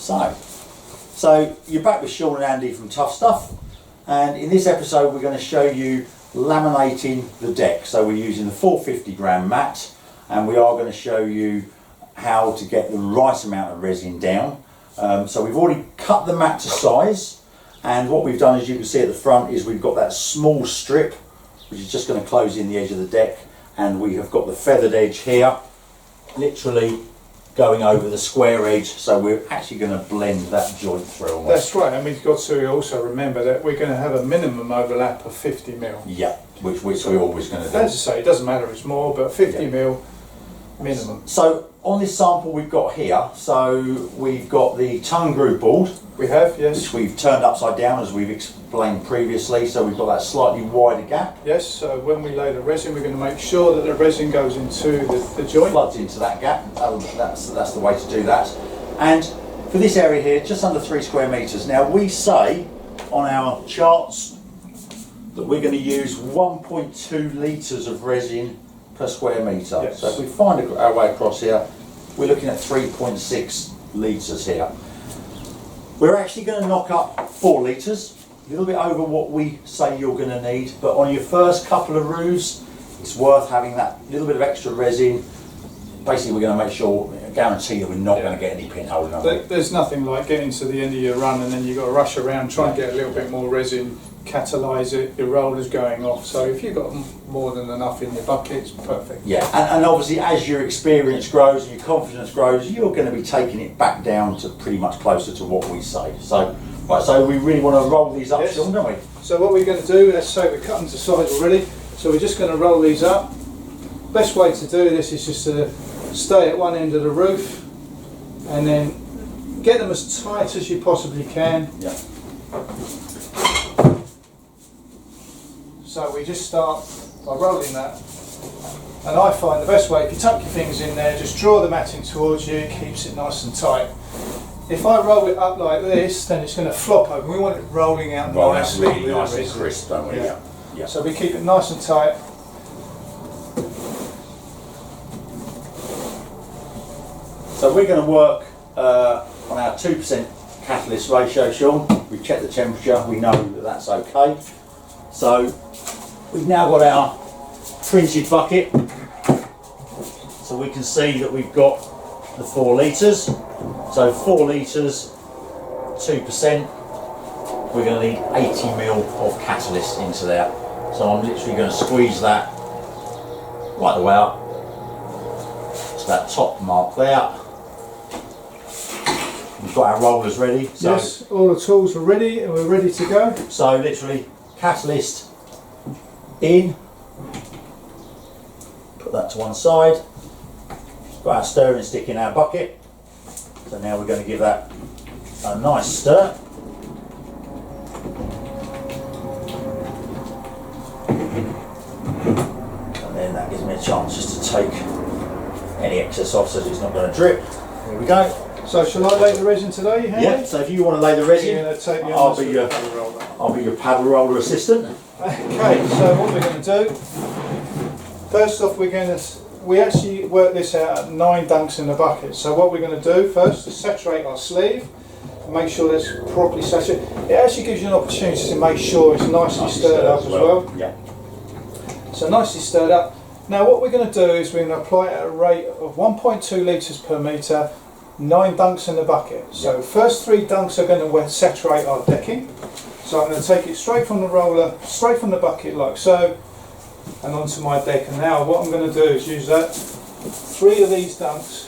So you're back with Sean and Andy from TuffStuff, and in this episode we're going to show you laminating the deck. So we're using the 450 gram mat, and we are going to show you how to get the right amount of resin down. So we've already cut the mat to size, and what we've done, as you can see at the front, is we've got that small strip which is just going to close in the edge of the deck, and we have got the feathered edge here literally going over the square edge, so we're actually going to blend that joint through almost. That's right, and we've got to also remember that we're going to have a minimum overlap of 50 mil. Yeah, which we're always going to do. As I say, it doesn't matter if it's more, but 50 mil minimum. So on this sample we've got here, so we've got the tongue groove board. We have, yes. Which we've turned upside down as we've explained previously, so we've got that slightly wider gap. Yes, so when we lay the resin, we're going to make sure that the resin goes into the joint. Plugs into that gap, that's the way to do that. And for this area here, just under 3 square metres. Now we say on our charts that we're going to use 1.2 litres of resin per square metre. Yes. So if we find our way across here, we're looking at 3.6 litres here. We're actually going to knock up 4 litres, a little bit over what we say you're going to need, but on your first couple of roofs, it's worth having that little bit of extra resin. Basically, we're going to make sure, guarantee that we're not going to get any pinhole in it. There's nothing like getting to the end of your run and then you've got to rush around, try and get a little bit more resin, catalyse it, your roller's going off. So if you've got more than enough in your bucket, it's perfect. Yeah, and obviously as your experience grows and your confidence grows, you're going to be taking it back down to pretty much closer to what we say. So, right, so we really want to roll these up, yes. Sean, don't we? So what we're going to do, let's say we're cutting to size already, so we're just going to roll these up. Best way to do this is just to stay at one end of the roof and then get them as tight as you possibly can. Yeah. So we just start by rolling that, and I find the best way, if you tuck your fingers in there, just draw the matting towards you, it keeps it nice and tight. If I roll it up like this, then it's going to flop over. We want it rolling out nicely, really nice and crisp, don't we? Yeah. Yeah. So we keep it nice and tight. So we're going to work on our 2% catalyst ratio, Sean. We've checked the temperature, we know that that's okay. So we've now got our printed bucket, so we can see that we've got the 4 litres. So 4 litres, 2%, we're going to need 80 mil of catalyst into there. So I'm literally going to squeeze that right the way up to that top mark there. We've got our rollers ready. So yes, all the tools are ready and we're ready to go. So literally catalyst in, put that to one side, got our stirring stick in our bucket, so now we're going to give that a nice stir. And then that gives me a chance just to take any excess off so that it's not going to drip. There we go. So shall I lay the resin today, Henry? Yeah, so if you want to lay the resin, I'll be your paddle roller assistant. Okay, so what we're going to do, first off we actually work this out at 9 dunks in the bucket. So what we're going to do first is saturate our sleeve, and make sure that's properly saturated. It actually gives you an opportunity to make sure it's nicely stirred up as well. Yeah. So nicely stirred up. Now what we're going to do is we're going to apply it at a rate of 1.2 litres per metre, 9 dunks in the bucket. So first 3 dunks are going to saturate our decking. So I'm going to take it straight from the roller, straight from the bucket like so, and onto my deck. And now what I'm going to do is use that 3 of these dunks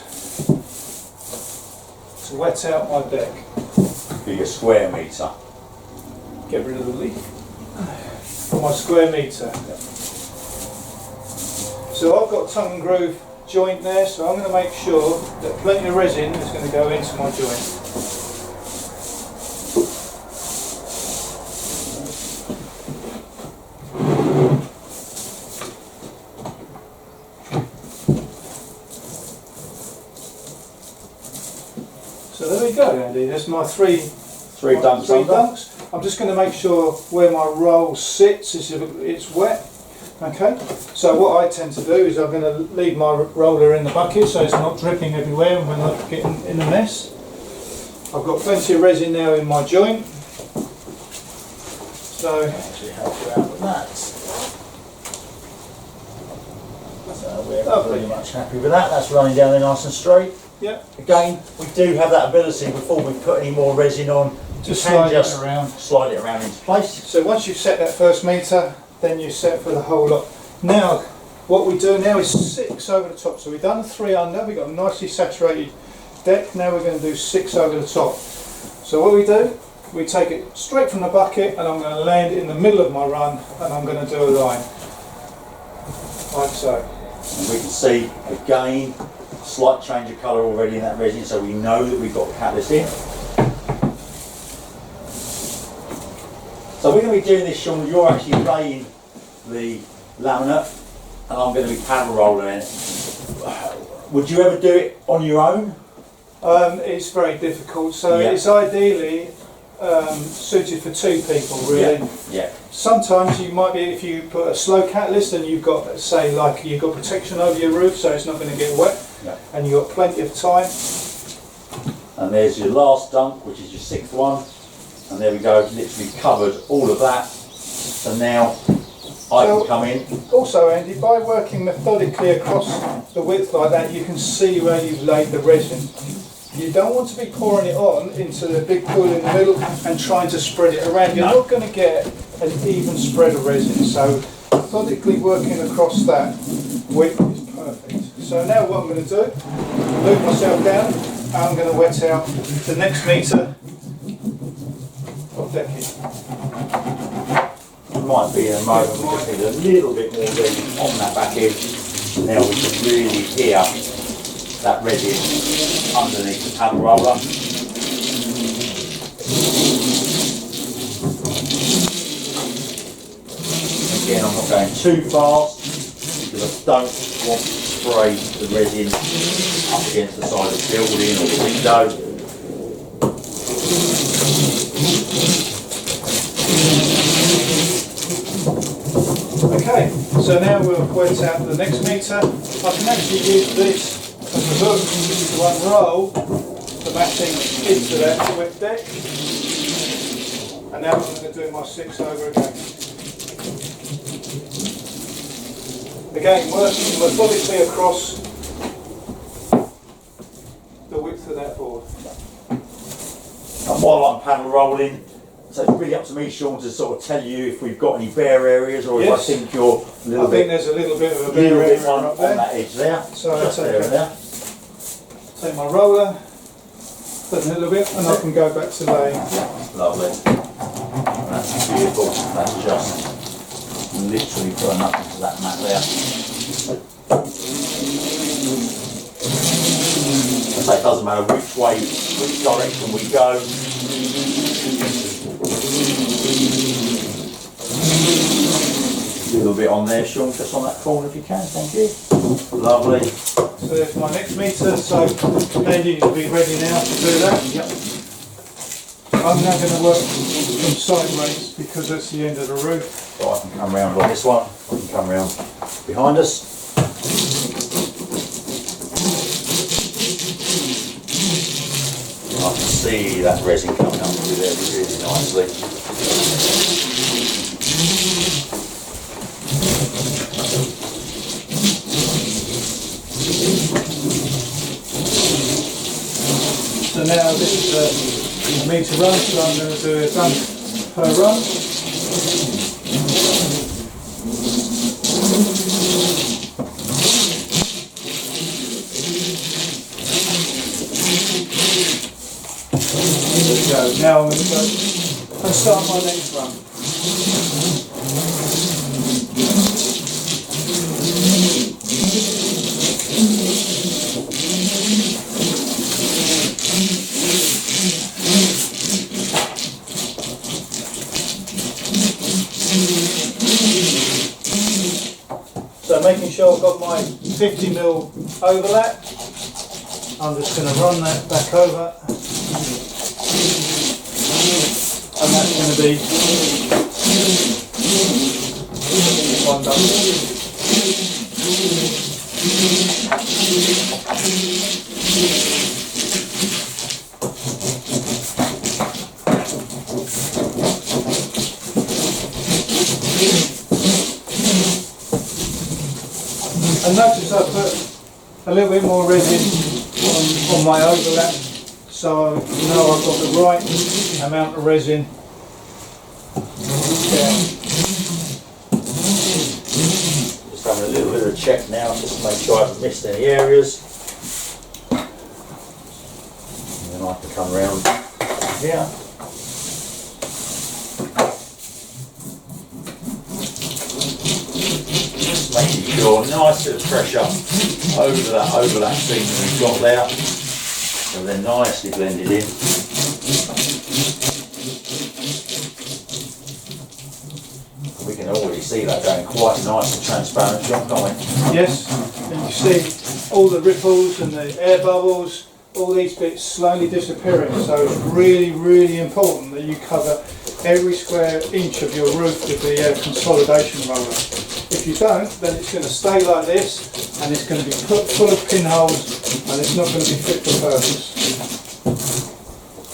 to wet out my deck. Be your square metre. Get rid of the leaf. For my square metre. So I've got tongue and groove joint there, so I'm going to make sure that plenty of resin is going to go into my joint. So there we go, Andy, there's my three dunks. I'm just going to make sure where my roll sits is it's wet. Okay, so what I tend to do is I'm going to leave my roller in the bucket so it's not dripping everywhere and we're not getting in a mess. I've got plenty of resin now in my joint. So Actually help you out with that. So we're Lovely. pretty much happy with that. That's running down there nice and straight. yeah, Again, we do have that ability before we put any more resin on, just you can slide it around. slide it around into place. So once you've set that first metre, then you set for the whole lot. Now, what we do now is 6 over the top. So we've done the 3 under, we've got a nicely saturated deck. Now we're going to do 6 over the top. So what we do, we take it straight from the bucket and I'm going to land it in the middle of my run and I'm going to do a line. Like so. And we can see, again, slight change of colour already in that resin, so we know that we've got the catalyst in. So we're going to be doing this, Sean, you're actually laying the laminate and I'm going to be paddle rolling it. Would you ever do it on your own? It's very difficult, so Yeah. it's ideally suited for 2 people really. Yeah. Sometimes you might be, if you put a slow catalyst and you've got, say, like you've got protection over your roof so it's not going to get wet, Yeah. and you've got plenty of time. And there's your last dunk, which is your 6th one. And there we go, literally covered all of that. So now I can come in. Also, Andy, by working methodically across the width like that, you can see where you've laid the resin. You don't want to be pouring it on into the big pool in the middle and trying to spread it around. You're not going to get an even spread of resin. So methodically working across that width is perfect. So now what I'm going to do, move myself down and I'm going to wet out the next metre of decking. It might be in a moment, we just need a little bit more resin on that back edge. Now we can really hear that resin underneath the paddle roller. Again, I'm not going too fast because I don't want to spray the resin up against the side of the building or the window. Okay, so now we'll wet out the next metre. I can actually use this as a hook to unroll the matting into that wet deck. And now I'm going to do my 6 over again. Again, working methodically across the width of that board. And while I'm paddle rolling, so it's really up to me, Sean, to sort of tell you if we've got any bare areas or if I think you're a little bit, there's a little bit of a little bare bit area on up there. that edge there. So I Just there and there. take my roller, put a little bit, and I can go back to laying. Lovely. That's beautiful. That's just literally putting up into that mat there. So it doesn't matter which way, which direction we go. A little bit on there, Sean, just on that corner if you can, thank you. Lovely. So there's my next metre, so Andy will be ready now to do that. Yep. I'm now going to work from sideways because that's the end of the roof. So I can come round on this one, I can come round behind us. I can see that resin coming up through there really nicely. So now this is a metre run, so I'm going to do a dunk per run. There we go. Now I'm going to go and start my next run. So making sure I've got my 50mm overlap, I'm just going to run that back over, and that's going to be one done. And notice I put a little bit more resin on my overlap, so you know I've got the right amount of resin. Just having a little bit of a check now, just to make sure I haven't missed any areas. And then I can come round here. Just making sure, nice bit of pressure over that overlap seam that we've got there. So they're nicely blended in. We can already see that going quite nice and transparent, John, can't we? Yes, and you see all the ripples and the air bubbles, all these bits slowly disappearing. So it's really, really important that you cover every square inch of your roof with the consolidation roller. If you don't, then it's going to stay like this, and it's going to be full of pinholes, and it's not going to be fit for purpose.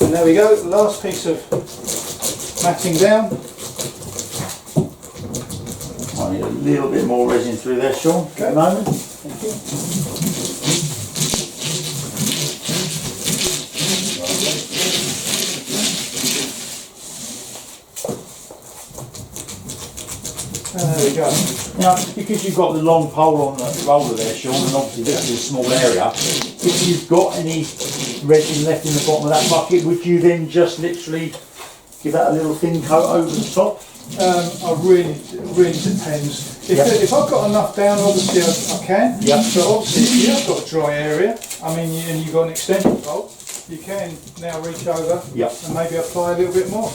And there we go, the last piece of matting down. I need a little bit more resin through there, Sean, Okay. at the moment. Thank you. There we go. Now, because you've got the long pole on the roller there, Sean, and obviously this is a small area, if you've got any resin left in the bottom of that bucket, would you then just literally give that a little thin coat over the top? It really depends. If I've got enough down, obviously I can. Yep. But obviously, if you have got a dry area, I mean, and you've got an extension bolt, you can now reach over Yep. and maybe apply a little bit more.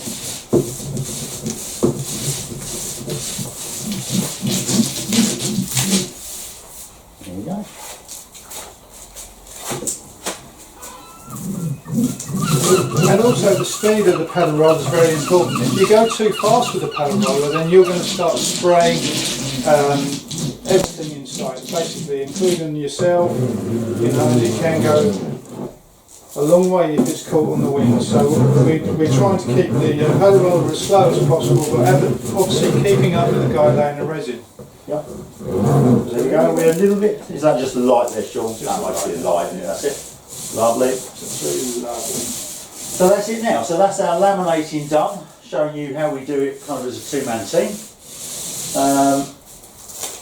There we go. And also the speed of the paddle roller is very important. If you go too fast with the paddle roller, then you're going to start spraying everything inside, basically, including yourself. You know, and it can go a long way if it's caught on the wind. So we're trying to keep the paddle roller as slow as possible, but obviously keeping up with the guy laying the resin. Yep. There we go. We're a little bit. Is that just the light there, Sean? That might be the light, isn't it? That's it. Lovely. So that's it now. So that's our laminating done, showing you how we do it kind of as a two-man team.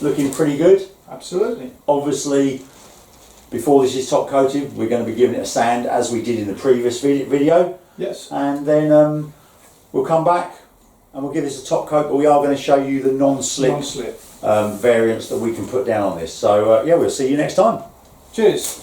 Looking pretty good. Absolutely. Obviously, before this is top coated, we're going to be giving it a sand as we did in the previous video. Yes. And then we'll come back and we'll give this a top coat, but we are going to show you the non-slip variants that we can put down on this. So yeah, we'll see you next time. Cheers.